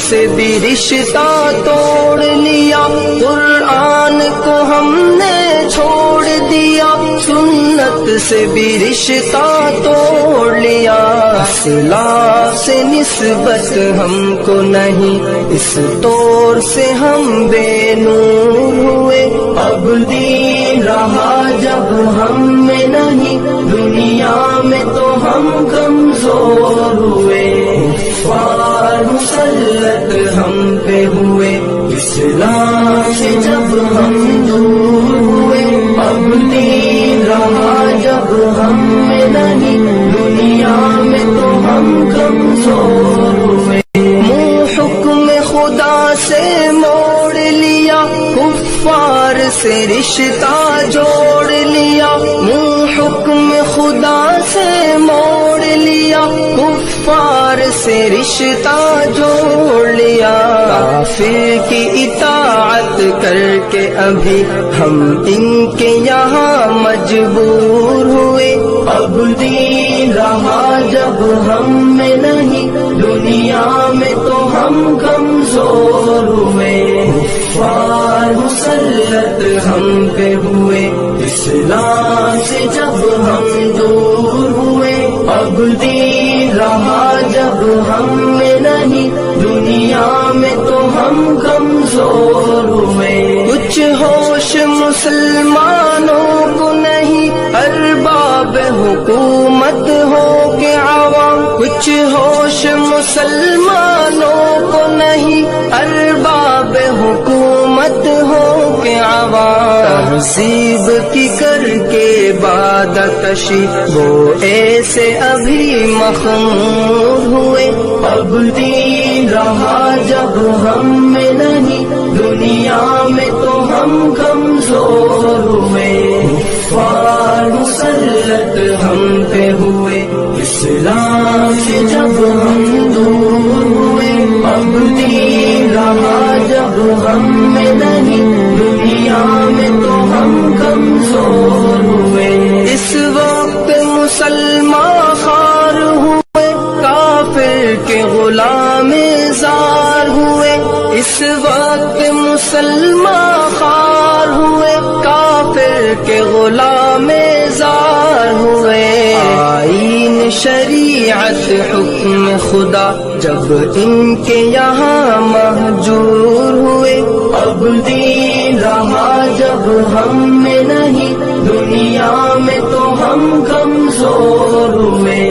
سے بھی رشتہ توڑ لیا، قرآن کو ہم نے چھوڑ دیا، سنت سے بھی رشتہ توڑ لیا، اصلاح سے نسبت ہم کو نہیں، اس طور سے ہم بے نور ہوئے، اب دین رہا جب ہم میں نہیں، دنیا میں تو ہم کمزور ہوئے، کفار مسلط ہم پہ ہوئے، اسلام سے جب ہم دور ہوئے، اب دین رہا جب ہم میں نہیں، دنیا میں تو ہم کمزور ہوئے، منہ حکم خدا سے موڑ لیا، کفار سے رشتہ جوڑ لیا، منہ حکم خدا سے موڑ لیا، کفار سے رشتہ جوڑ لیا، کافر کی اطاعت کر کے ابھی ہم ان کے یہاں مجبور ہوئے، اب دین رہا جب ہم میں نہیں، دنیا میں تو ہم کمزور ہوئے، کفار مسلط ہم پہ ہوئے، اسلام سے جب ہم دور ہوئے، اب دین رہا جب ہم میں نہیں، دنیا میں تو ہم کمزور ہوئے، کچھ ہوش مسلمانوں کو نہیں، ارباب حکومت ہو کے عوام، کچھ ہوش مسلمانوں کو نہیں، ارباب حکومت ہو کے عوام، تہذیب کی کر کے بادکشی وہ ایسے ابھی مخمور ہوئے، اب دین رہا جب ہم میں نہیں، دنیا میں تو ہم کمزور ہوئے، کفار مسلط ہم پہ ہوئے، اسلام سے جب ہم دور ہوئے، اب دین رہا جب ہم میں نہیں، دنیا میں تو ہم کمزور ہوئے، اس وقت مسلمان خوار ہوئے، کافر کے غلام زار ہوئے، اس وقت مسلمان خوار ہوئے، کافر کے غلام زار ہوئے، آئین شریعت حکم خدا جب ان کے یہاں مہجور ہوئے، اب دین رہا جب ہم میں نہیں، دنیا میں تو ہم کمزور ہوئے،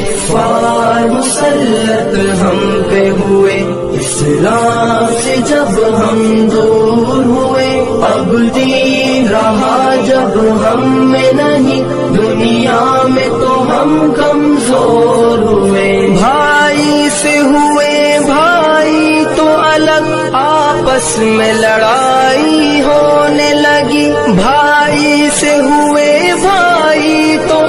کفار مسلط ہم پہ ہوئے، اسلام سے جب ہم دور ہوئے، اب دین رہا جب ہم میں نہیں، دنیا میں تو ہم کمزور ہوئے، بھائی سے ہوئے بھائی تو الگ، آپس میں لڑائی ہونے لگی، بھائی سے ہوئے بھائی تو